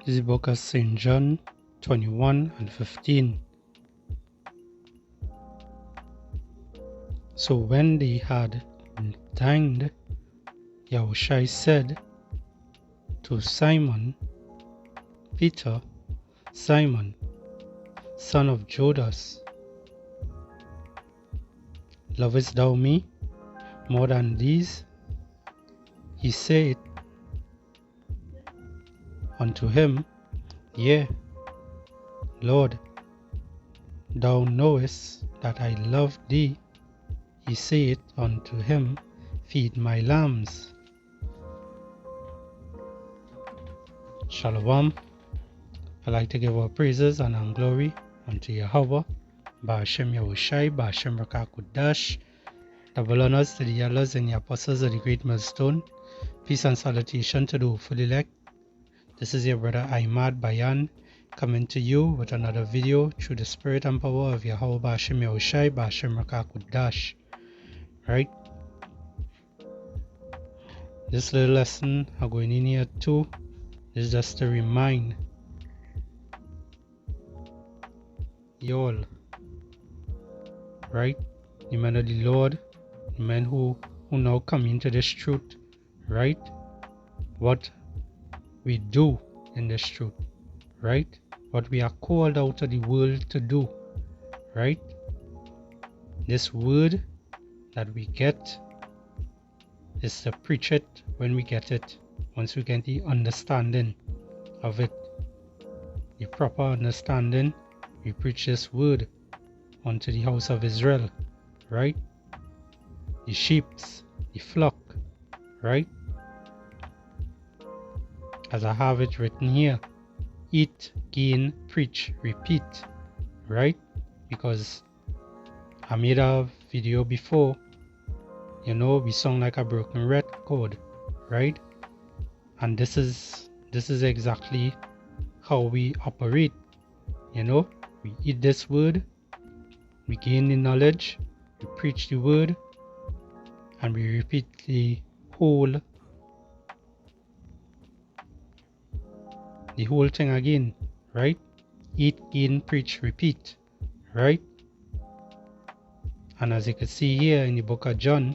This is the book of St. John 21 and 15. So when they had dined, Yahushua said to Simon Peter, Simon, son of Judas, lovest thou me more than these? He said unto him, Yea, Lord, thou knowest that I love thee. He said unto him, Feed my lambs. Shalom. I like to give our praises and glory unto Yahweh, Ba'ashem Yahushai, Ba'ashem Rakakudash. Double honors to the elders and the apostles of the great millstone. Peace and salutation to the hopeful elect. This is your brother Ahmad Bayan coming to you with another video through the spirit and power of Yahweh Ba'ashem Yahushai, Ba'ashem Rakakudash. Right? This little lesson I'm going in here too is just to remind you all, right? The men of the Lord, the men who now come into this truth, right? What we do in this truth, right? What we are called out of the world to do, right? This word that we get is to preach it when we get it, once we get the understanding of it, the proper understanding. We preach this word unto the house of Israel, right? The sheep, the flock, right? As I have it written here, eat, gain, preach, repeat, right? Because I made a video before, you know, we sound like a broken record, right? And this is exactly how we operate, you know. We eat this word, we gain the knowledge, we preach the word, and we repeat the whole thing again, right? Eat, gain, preach, repeat, right? And as you can see here in the book of John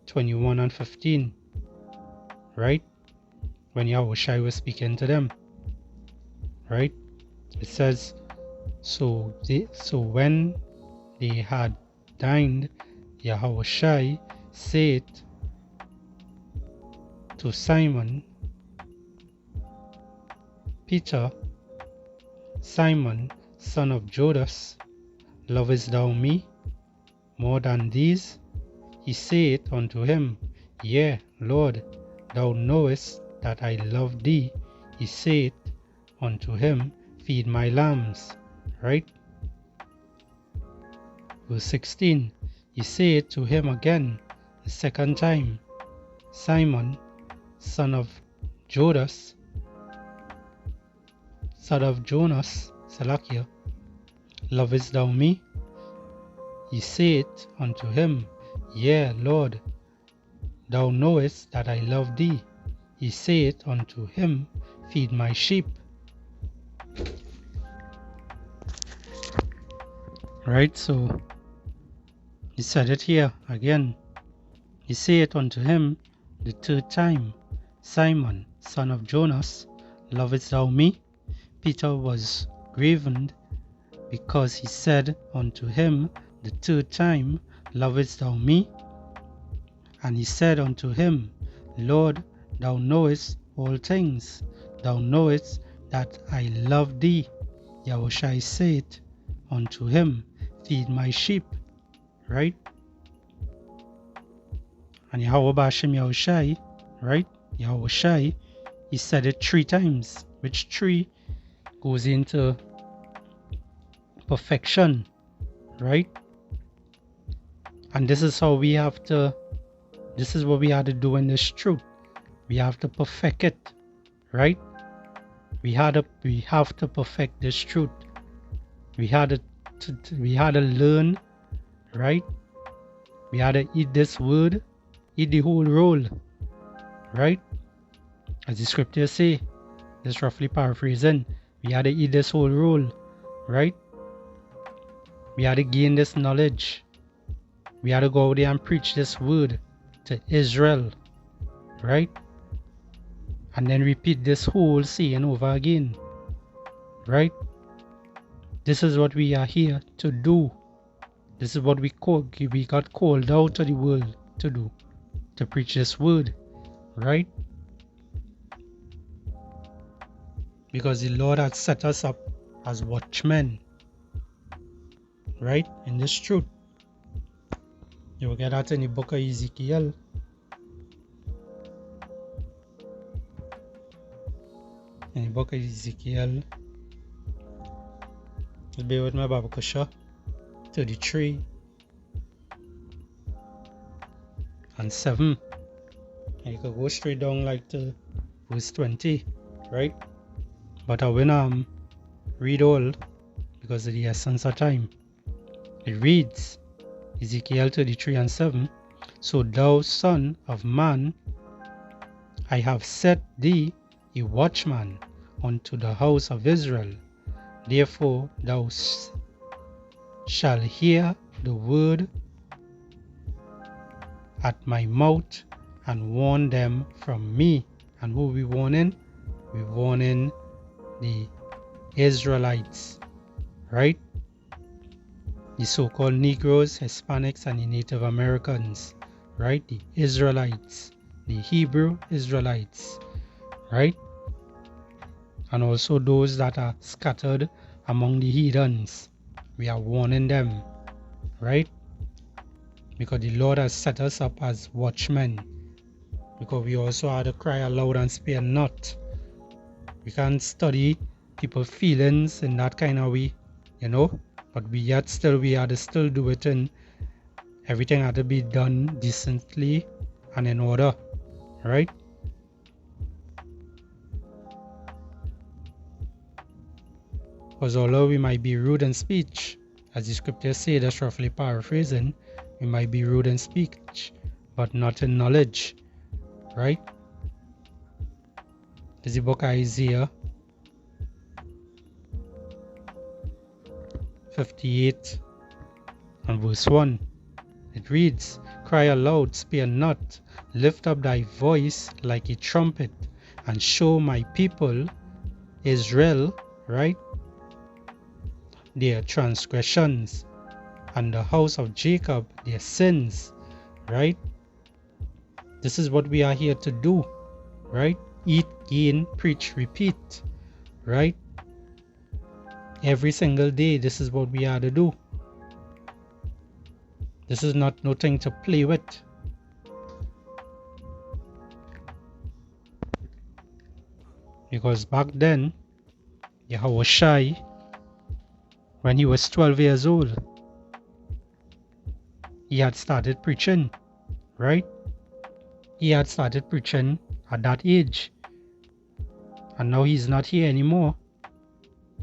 21 and 15, right? When Yahushua was speaking to them, right? It says, so when they had dined, Yahushua said to Simon Peter, Simon, son of Judas, lovest thou me more than these? He said unto him, Yea, Lord, thou knowest that I love thee. He said unto him, Feed my lambs. Right? Verse 16. He said to him again the second time, Simon, son of Judas, son of Jonas, Salakia, lovest thou me? He said unto him, Yea, Lord, thou knowest that I love thee. He said unto him, Feed my sheep. Right, so he said it here again. He said unto him the third time, Simon, son of Jonas, lovest thou me? Peter was grieved because he said unto him the third time, lovest thou me? And he said unto him, Lord, thou knowest all things. Thou knowest that I love thee. Yahushua said unto him, Feed my sheep. Right? And Yahweh Ba'ashem Yahushai, right? Yahushai, he said it 3 times, which 3 goes into perfection, right? And this is how we have to, this is what we have to do in this truth. We have to perfect it, right? We have to perfect this truth. We had to learn, right? We had to eat this word, eat the whole roll, right? As the scriptures say, Just roughly paraphrasing. We had to eat this whole roll, right? We had to gain this knowledge. We had to go out there and preach this word to Israel, right? And then repeat this whole saying over again, right? This is what we are here to do. This is what we got called out to the world to do, to preach this word, right? Because the Lord had set us up as watchmen, right? In this truth. You will get that in the book of Ezekiel. In the book of Ezekiel, just bear with my Bible, Kusha, 33 and 7. And you can go straight down like to verse 20, right? But I will read all because of the essence of time. It reads, Ezekiel 33 and 7, So thou son of man, I have set thee a watchman unto the house of Israel. Therefore thou shalt hear the word at my mouth and warn them from me. And who we warning? We warning the Israelites, right? The so-called Negroes, Hispanics, and the Native Americans, right? The Israelites, the Hebrew Israelites, right? And also those that are scattered among the heathens. We are warning them, right? Because the Lord has set us up as watchmen. Because we also have to cry aloud and spare not. We can't study people's feelings in that kind of way, you know. But we had to still do it, and everything had to be done decently and in order, right? Because although we might be rude in speech, as the scriptures say, that's roughly paraphrasing, we might be rude in speech, but not in knowledge, right? This is the book of Isaiah 58 and verse 1. It reads, Cry aloud, spare not, lift up thy voice like a trumpet, and show my people, Israel, right, their transgressions, and the house of Jacob their sins, right? This is what we are here to do, right? Eat, gain, preach, repeat, right? Every single day, this is what we are to do. This is not nothing to play with. Because back then, Yahushua, when he was 12 years old, he had started preaching, right? He had started preaching at that age. And now he's not here anymore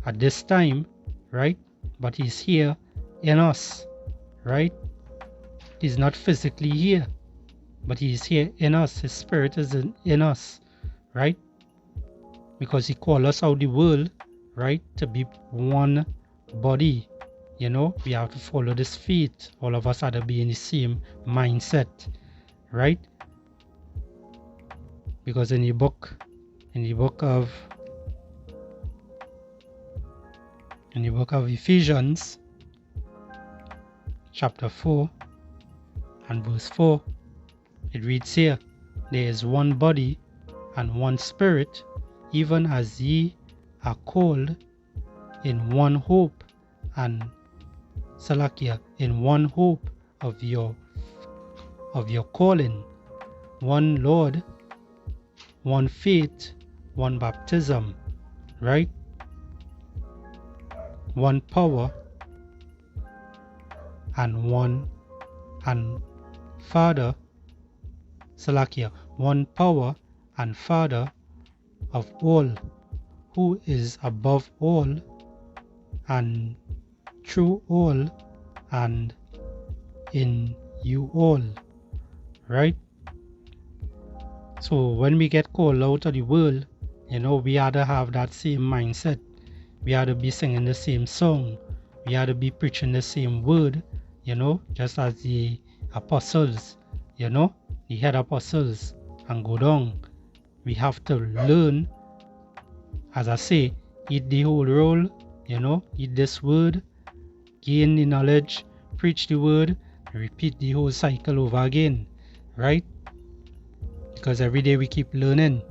at this time, right? But he's here in us, right? He's not physically here, but he's here in us. His spirit is in us, right? Because he called us out the world, right? To be one body. You know, we have to follow this faith. All of us have to be in the same mindset, right? Because in the book of Ephesians, chapter 4 and verse 4, it reads here, There is one body and one spirit, even as ye are called in one hope and Salakia, in one hope of your calling, one Lord, one faith, one baptism, right? One power and Father, Salakia, one power and Father of all, who is above all and through all and in you all, right? So when we get called out of the world, You know, we had to have that same mindset. We had to be singing the same song. We had to be preaching the same word, you know, just as the apostles, you know, the head apostles, and go down. We have to learn, as I say, eat the whole roll, you know, eat this word, gain the knowledge, preach the word, repeat the whole cycle over again, right? Because every day we keep learning.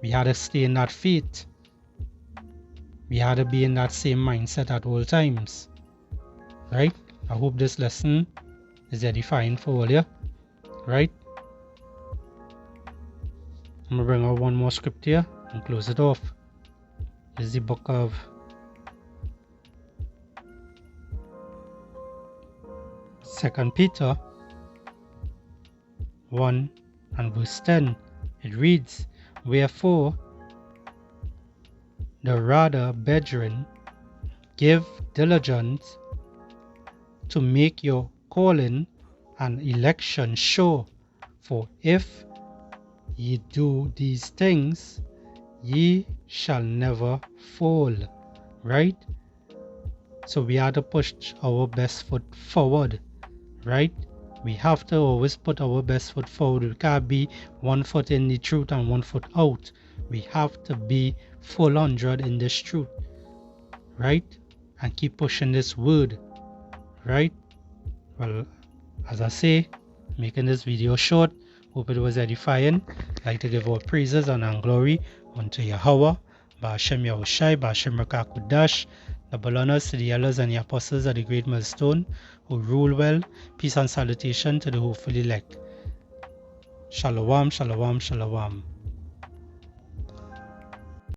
We had to stay in that faith. We had to be in that same mindset at all times, right? I hope this lesson is edifying for all you, right? I'm going to bring out one more scripture and close it off. It's the book of Second Peter 1 and verse 10. It reads, "Wherefore, the rather, brethren, give diligence to make your calling and election sure. For if ye do these things, ye shall never fall." Right? So we have to push our best foot forward, right? We have to always put our best foot forward. We can't be 1 foot in the truth and 1 foot out. We have to be full 100 in this truth, right? And keep pushing this word, right? Well, as I say, making this video short, hope it was edifying. I'd like to give all praises and glory unto Yahweh, Ba'ashem Yahushai, Ba'ashem Rakakudash. Double honors to the elders and the apostles of the great millstone who rule well. Peace and salutation to the hopeful elect. Shalom, shalom, shalom.